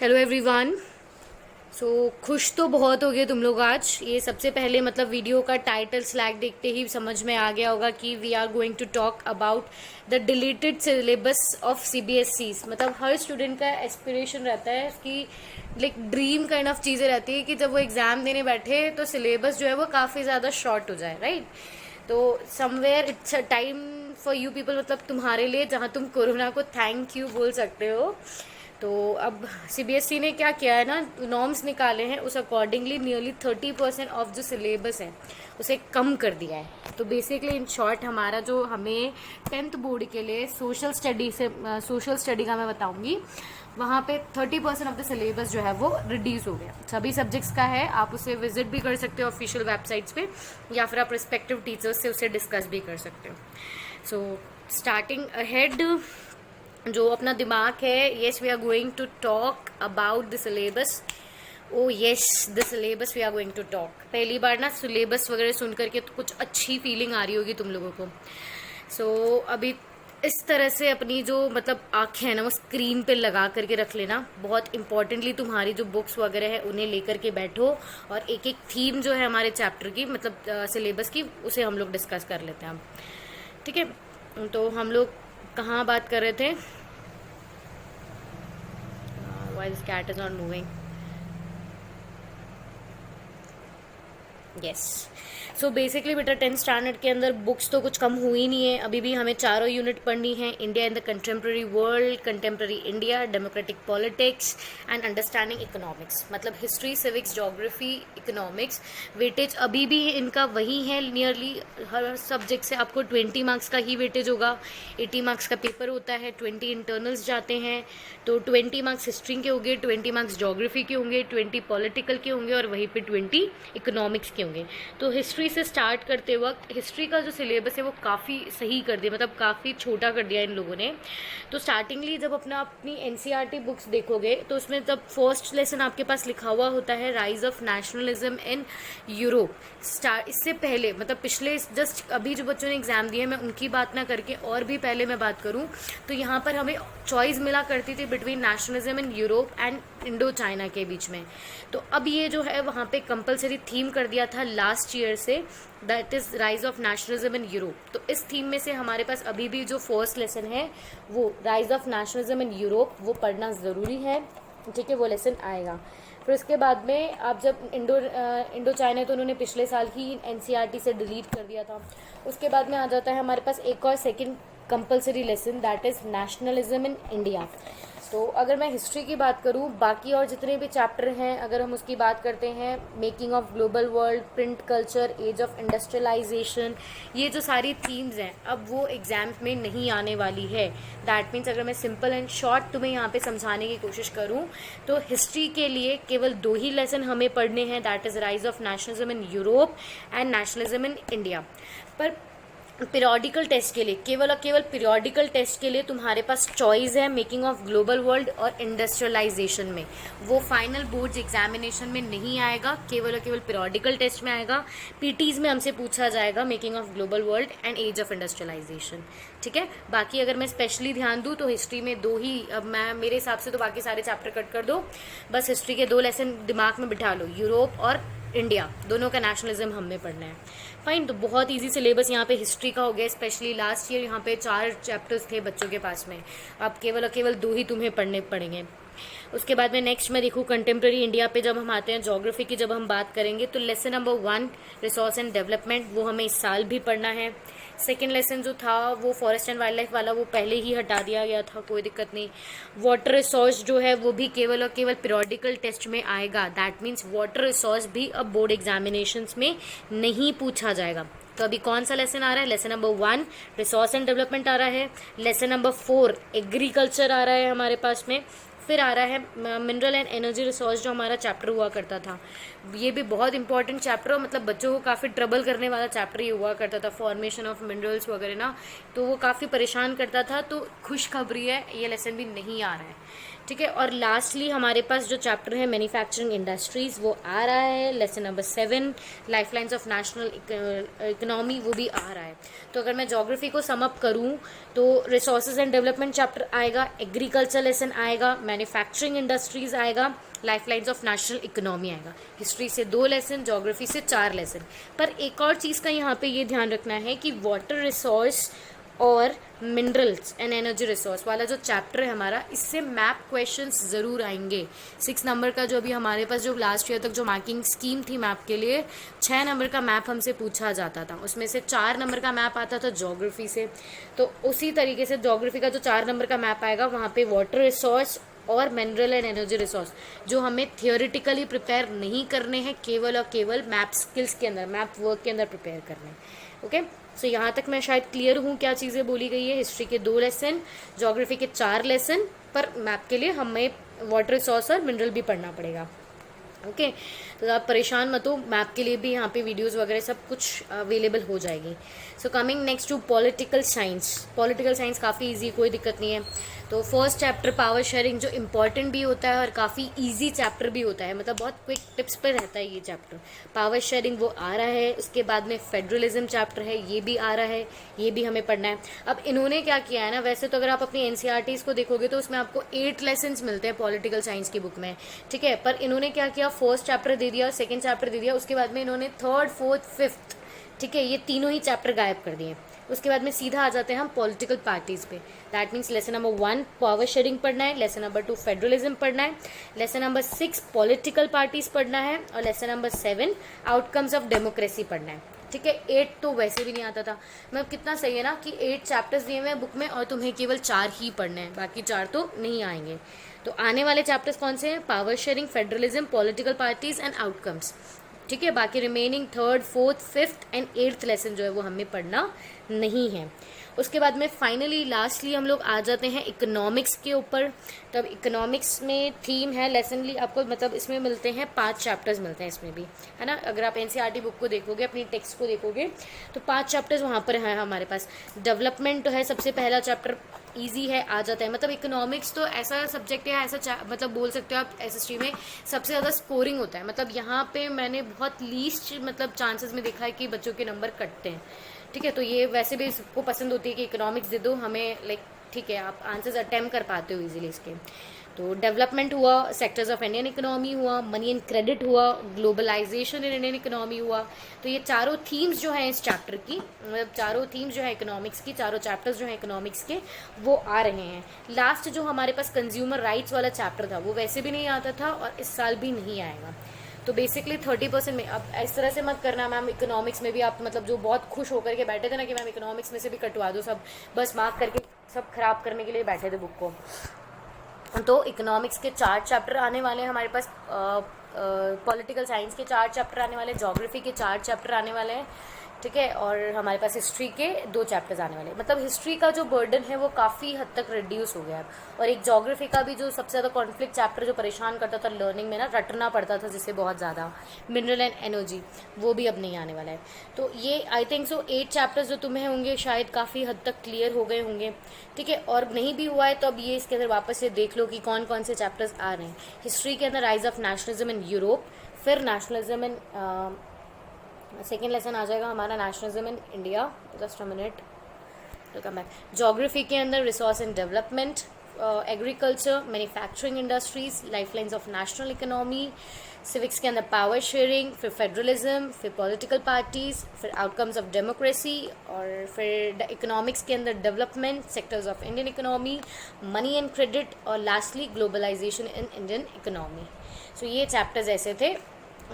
Hello everyone. सो खुश तो बहुत हो गए तुम लोग आज। ये सबसे पहले मतलब वीडियो का टाइटल स्लैग देखते ही समझ में आ गया होगा कि we are going to talk about the deleted syllabus of CBSE. मतलब हर स्टूडेंट का एस्पिरेशन रहता है कि लाइक ड्रीम काइंड ऑफ चीज़ें रहती है कि जब वो एग्ज़ाम देने बैठे तो सिलेबस जो है वो काफ़ी ज़्यादा शॉर्ट हो जाए, राइट। तो somewhere it's a time for you people, मतलब तुम्हारे लिए जहाँ तुम कोरोना को थैंक यू बोल सकते हो। तो अब सीबीएसई ने क्या किया है ना, नॉर्म्स निकाले हैं, उस अकॉर्डिंगली नियरली 30% ऑफ जो सिलेबस है उसे कम कर दिया है। तो बेसिकली इन शॉर्ट हमारा जो हमें 10th बोर्ड के लिए सोशल स्टडी का मैं बताऊंगी, वहाँ पे 30% ऑफ द सिलेबस जो है वो रिड्यूस हो गया। सभी सब्जेक्ट्स का है, आप उसे विजिट भी कर सकते हो ऑफिशियल वेबसाइट्स पे, या फिर आप रिस्पेक्टिव टीचर्स से उसे डिस्कस भी कर सकते हो। सो स्टार्टिंग अहेड, जो अपना दिमाग है, yes we are going to talk about the syllabus. Oh yes, the syllabus we are going to talk. पहली बार ना सिलेबस वगैरह सुन करके तो कुछ अच्छी फीलिंग आ रही होगी तुम लोगों को। सो अभी इस तरह से अपनी जो मतलब आंखें है ना वो स्क्रीन पे लगा करके रख लेना। बहुत इंपॉर्टेंटली तुम्हारी जो बुक्स वगैरह है उन्हें लेकर के बैठो, और एक एक थीम जो है हमारे चैप्टर की, मतलब सिलेबस की, उसे हम लोग डिस्कस कर लेते हैं हम, ठीक है। तो हम लोग कहाँ बात कर रहे थे? Why this cat is not moving? Yes. So basically बेटा 10th स्टैंडर्ड के अंदर बुक्स तो कुछ कम हुई नहीं है, अभी भी हमें चारों यूनिट पढ़नी है। India in the contemporary world, contemporary India, democratic politics and understanding economics. मतलब history, civics, geography, economics. Weightage अभी भी इनका वही है, नियरली हर सब्जेक्ट से आपको 20 मार्क्स का ही वेटेज होगा। 80 मार्क्स का पेपर होता है, 20 इंटरनल्स जाते हैं। तो 20 मार्क्स हिस्ट्री के होंगे, 20 मार्क्स ज्योग्राफी के होंगे, 20 पॉलिटिकल के होंगे, और वहीं पे 20 इकोनॉमिक्स के होंगे। तो हिस्ट्री से स्टार्ट करते वक्त हिस्ट्री का जो सिलेबस है वो काफ़ी सही कर दिया, मतलब काफ़ी छोटा कर दिया इन लोगों ने। तो स्टार्टिंगली जब अपनी एनसीईआरटी बुक्स देखोगे तो उसमें जब फर्स्ट लेसन आपके पास लिखा हुआ होता है rise of nationalism in Europe. इससे पहले मतलब पिछले जस्ट अभी जो बच्चों ने एग्जाम दिए, मैं उनकी बात ना करके और भी पहले मैं बात करूं तो यहाँ पर हमें चॉइस मिला करती थी between nationalism in Europe and Indo China के बीच में। तो अब ये जो है वहाँ पे कंपलसरी थीम कर दिया था लास्ट ईयर से, that is rise of nationalism in Europe. तो इस थीम में से हमारे पास अभी भी जो फर्स्ट लेसन है वो rise of nationalism in Europe, वो पढ़ना ज़रूरी है, ठीक है। वो लेसन आएगा। फिर उसके बाद में आप जब इंडो चाइना, तो उन्होंने पिछले साल ही एनसीईआरटी से डिलीट कर दिया था। उसके बाद में आ जाता है हमारे पास एक और second compulsory lesson, that is nationalism in India. तो अगर मैं हिस्ट्री की बात करूं, बाकी और जितने भी चैप्टर हैं अगर हम उसकी बात करते हैं, making of global world, print culture, age of industrialization, ये जो सारी थीम्स हैं अब वो एग्जाम्स में नहीं आने वाली है। दैट मीन्स अगर मैं सिंपल एंड शॉर्ट तुम्हें यहाँ पे समझाने की कोशिश करूँ तो हिस्ट्री के लिए केवल 2 ही लेसन हमें पढ़ने हैं, that is rise of nationalism in Europe and nationalism in India. पर पीरियोडिकल टेस्ट के लिए, केवल और केवल पीरियोडिकल टेस्ट के लिए तुम्हारे पास चॉइस है मेकिंग ऑफ ग्लोबल वर्ल्ड और इंडस्ट्रियलाइजेशन में। वो फाइनल बोर्ड्स एग्जामिनेशन में नहीं आएगा, केवल और केवल पीरियोडिकल टेस्ट में आएगा। पीटीज में हमसे पूछा जाएगा making of global world and age of industrialization, ठीक है। बाकी अगर मैं स्पेशली ध्यान दूँ तो हिस्ट्री में 2 ही, अब मैं मेरे हिसाब से तो बाकी सारे चैप्टर कट कर दो, बस हिस्ट्री के 2 लेसन दिमाग में बिठा लो, यूरोप और इंडिया, दोनों का नेशनलिज्म हमें पढ़ना है। फाइन, तो बहुत इजी सिलेबस यहाँ पे हिस्ट्री का हो गया। स्पेशली लास्ट ईयर यहाँ पे 4 चैप्टर्स थे बच्चों के पास में, अब केवल और केवल 2 ही तुम्हें पढ़ने पड़ेंगे। उसके बाद में नेक्स्ट मैं देखूँ कंटेम्प्रेरी इंडिया पे जब हम आते हैं, ज्योग्राफी की जब हम बात करेंगे तो lesson number 1 resource and development, वो हमें इस साल भी पढ़ना है। सेकेंड लेसन जो था वो फॉरेस्ट एंड वाइल्ड लाइफ वाला, वो पहले ही हटा दिया गया था, कोई दिक्कत नहीं। वाटर रिसोर्स जो है वो भी केवल और केवल पीरियोडिकल टेस्ट में आएगा, दैट मीन्स वाटर रिसोर्स भी अब बोर्ड एग्जामिनेशंस में नहीं पूछा जाएगा। तो अभी कौन सा लेसन आ रहा है? Lesson number 1 resource and development आ रहा है। लेसन नंबर 4 एग्रीकल्चर आ रहा है हमारे पास में। फिर आ रहा है मिनरल एंड एनर्जी रिसोर्स, जो हमारा चैप्टर हुआ करता था, ये भी बहुत इंपॉर्टेंट चैप्टर हो, मतलब बच्चों को काफ़ी ट्रबल करने वाला चैप्टर ये हुआ करता था, फॉर्मेशन ऑफ मिनरल्स वगैरह ना, तो वो काफ़ी परेशान करता था। तो खुशखबरी है, ये लेसन भी नहीं आ रहा है, ठीक है। और लास्टली हमारे पास जो चैप्टर है मैन्युफैक्चरिंग इंडस्ट्रीज, वो आ रहा है। Lesson number 7 lifelines of national economy, वो भी आ रहा है। तो अगर मैं ज्योग्राफी को समअप करूं तो रिसोर्सेज एंड डेवलपमेंट चैप्टर आएगा, एग्रीकल्चर लेसन आएगा, मैन्युफैक्चरिंग इंडस्ट्रीज आएगा, life lines of national economy आएगा। हिस्ट्री से 2 लेसन, जोग्राफी से 4 लेसन। पर एक और चीज़ का यहाँ पे ये ध्यान रखना है कि वाटर रिसोर्स और मिनरल्स एंड एनर्जी रिसोर्स वाला जो चैप्टर है हमारा, इससे मैप क्वेश्चंस ज़रूर आएंगे। 6 नंबर का जो अभी हमारे पास जो लास्ट ईयर तक जो मार्किंग स्कीम थी मैप के लिए, 6 नंबर का मैप हमसे पूछा जाता था, उसमें से 4 नंबर का मैप आता था ज्योग्राफी से। तो उसी तरीके से ज्योग्राफी का जो 4 नंबर का मैप आएगा, वहाँ पे वाटर रिसोर्स और मिनरल एंड एनर्जी रिसोर्स जो हमें थियोरिटिकली प्रिपेयर नहीं करने हैं, केवल और केवल मैप स्किल्स के अंदर, मैप वर्क के अंदर प्रिपेयर करने हैं। ओके, सो यहाँ तक मैं शायद क्लियर हूँ क्या चीज़ें बोली गई है। हिस्ट्री के 2 लेसन, ज्योग्राफी के 4 लेसन, पर मैप के लिए हमें वाटर रिसोर्स और मिनरल भी पढ़ना पड़ेगा। ओके, तो आप परेशान मत हो, मैप के लिए भी यहाँ पे वीडियोस वगैरह सब कुछ अवेलेबल हो जाएगी। So coming next to political science. Political science काफ़ी इजी, कोई दिक्कत नहीं है। तो फर्स्ट चैप्टर पावर शेयरिंग जो इम्पॉर्टेंट भी होता है और काफ़ी इजी चैप्टर भी होता है, मतलब बहुत क्विक टिप्स पर रहता है ये चैप्टर। पावर शेयरिंग वो आ रहा है, उसके बाद में फेडरलिज्म चैप्टर है, ये भी आ रहा है, ये भी हमें पढ़ना है। अब इन्होंने क्या किया है ना, वैसे तो अगर आप अपनी एनसीईआरटीज़ को देखोगे तो उसमें आपको 8 लेसन्स मिलते हैं पॉलिटिकल साइंस की बुक में, ठीक है। पर इन्होंने क्या किया, फर्स्ट चैप्टर दे दिया, सेकेंड चैप्टर दे दिया, उसके बाद में इन्होंने थर्ड, फोर्थ, फिफ्थ, ठीक है, ये तीनों ही चैप्टर गायब कर दिए। उसके बाद में सीधा आ जाते हैं हम पॉलिटिकल पार्टीज़ पे। That means lesson number 1 power sharing पढ़ना है, लेसन नंबर 2 फेडरलिज्म पढ़ना है, लेसन नंबर 6 पॉलिटिकल पार्टीज़ पढ़ना है, और lesson number 7 outcomes of democracy पढ़ना है, ठीक है। 8 तो वैसे भी नहीं आता था, मतलब कितना सही है ना कि 8 चैप्टर्स दिए हुए हैं बुक में और तुम्हें केवल 4 ही पढ़ने हैं, बाकी 4 तो नहीं आएंगे। तो आने वाले चैप्टर्स कौन से हैं, power sharing, federalism, political parties and outcomes, ठीक है। बाकी remaining 3rd, 4th, 5th and 8th lesson जो है वो हमें पढ़ना नहीं है। उसके बाद में फाइनली लास्टली हम लोग आ जाते हैं इकोनॉमिक्स के ऊपर। तब इकोनॉमिक्स में थीम है लेसनली आपको, मतलब इसमें मिलते हैं 5 चैप्टर्स मिलते हैं इसमें भी, है ना। अगर आप एनसीईआरटी बुक को देखोगे, अपनी टेक्स्ट को देखोगे, तो 5 चैप्टर्स वहाँ पर हैं हमारे पास। डेवलपमेंट तो है सबसे पहला चैप्टर, ईजी है, आ जाता है। मतलब इकोनॉमिक्स तो ऐसा सब्जेक्ट है, ऐसा मतलब बोल सकते हो आप एसएसटी में सबसे ज़्यादा स्कोरिंग होता है। मतलब यहाँ पे मैंने बहुत लीस्ट मतलब चांसेस में देखा है कि बच्चों के नंबर कटते हैं, ठीक है। तो ये वैसे भी सबको पसंद होती है कि इकोनॉमिक्स दे दो हमें, लाइक ठीक है, आप आंसर्स अटेम्प्ट कर पाते हो इजीली इसके। तो डेवलपमेंट हुआ, सेक्टर्स ऑफ इंडियन इकोनॉमी हुआ, मनी एंड क्रेडिट हुआ, ग्लोबलाइजेशन इन इंडियन इकोनॉमी हुआ। तो ये चारों थीम्स जो हैं इस चैप्टर की, मतलब चारों थीम्स जो है इकोनॉमिक्स की, चारों चैप्टर्स जो हैं इकोनॉमिक्स के वो आ रहे हैं। लास्ट जो हमारे पास कंज्यूमर राइट्स वाला चैप्टर था वो वैसे भी नहीं आता था और इस साल भी नहीं आएगा। तो बेसिकली 30% में, अब इस तरह से मत करना मैम इकोनॉमिक्स में भी आप मतलब जो बहुत खुश होकर के बैठे थे ना कि मैम इकोनॉमिक्स में से भी कटवा दो सब, बस मार्क करके सब खराब करने के लिए बैठे थे बुक को। तो इकोनॉमिक्स के 4 चैप्टर आने वाले हैं हमारे पास, पॉलिटिकल साइंस के 4 चैप्टर आने वाले हैं, ज्योग्राफी के 4 चैप्टर आने वाले हैं, ठीक है। और हमारे पास हिस्ट्री के 2 चैप्टर्स आने वाले हैं। मतलब हिस्ट्री का जो बर्डन है वो काफ़ी हद तक रिड्यूस हो गया है। और एक ज्योग्राफी का भी जो सबसे ज़्यादा कॉन्फ्लिक्ट चैप्टर जो परेशान करता था लर्निंग में ना, रटना पड़ता था जिससे बहुत ज़्यादा, मिनरल एंड एनर्जी, वो भी अब नहीं आने वाला है। तो ये आई थिंक सो 8 चैप्टर्स जो तुम्हें होंगे शायद काफ़ी हद तक क्लियर हो गए होंगे, ठीक है। और नहीं भी हुआ है तो अब ये इसके अंदर वापस से देख लो कि कौन कौन से चैप्टर्स आ रहे हैं। हिस्ट्री के अंदर rise of nationalism in Europe, फिर नेशनलिज्म इन, सेकेंड लेसन आ जाएगा हमारा nationalism in India, just a minute welcome back. Geography के अंदर resource and development, agriculture, manufacturing industries, life lines of national economy. Civics के अंदर power sharing, फिर federalism, फिर political parties, फिर आउटकम्स ऑफ डेमोक्रेसी, और फिर इकोनॉमिक्स के अंदर development, sectors of Indian economy, money and credit, और lastly globalisation in Indian economy. So ये चैप्टर्स ऐसे थे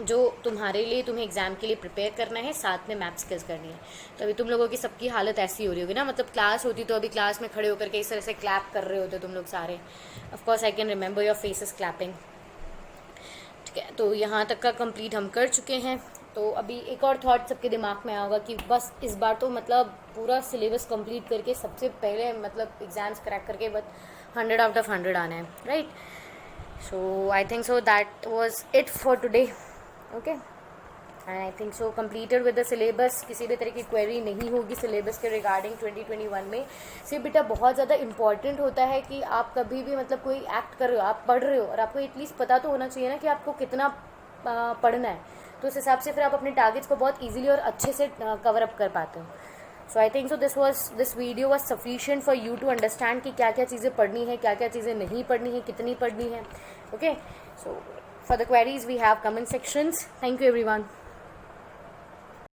जो तुम्हारे लिए, तुम्हें एग्जाम के लिए प्रिपेयर करना है, साथ में मैथ स्किल्स करनी है। तो अभी तुम लोगों की सबकी हालत ऐसी हो रही होगी ना, मतलब क्लास होती तो अभी क्लास में खड़े होकर के इस तरह से क्लैप कर रहे होते तुम लोग सारे। Of course I can remember your faces clapping, ठीक है। तो यहाँ तक का कंप्लीट हम कर चुके हैं। तो अभी एक और थॉट सबके दिमाग में आया होगा कि बस इस बार तो मतलब पूरा सिलेबस कंप्लीट करके सबसे पहले मतलब एग्जाम्स क्रैक करके बस 100 आउट ऑफ 100 आना है, right. So I think so that was it for today, okay. And I think so completed with the syllabus. किसी भी तरह की क्वेरी नहीं होगी सिलेबस के रिगार्डिंग 2021 में। सिर्फ बेटा बहुत ज़्यादा इंपॉर्टेंट होता है कि आप कभी भी मतलब कोई एक्ट कर रहे हो, आप पढ़ रहे हो, और आपको एटलीस्ट पता तो होना चाहिए ना कि आपको कितना पढ़ना है। तो उस हिसाब से फिर आप अपने टारगेट्स को बहुत ईजिली और अच्छे से कवर अप कर पाते हो। So I think so this video was sufficient for you to understand कि क्या क्या चीज़ें पढ़नी है, क्या क्या चीज़ें नहीं पढ़नी है, कितनी पढ़नी है. Okay, so for the queries we have comment sections. Thank you everyone.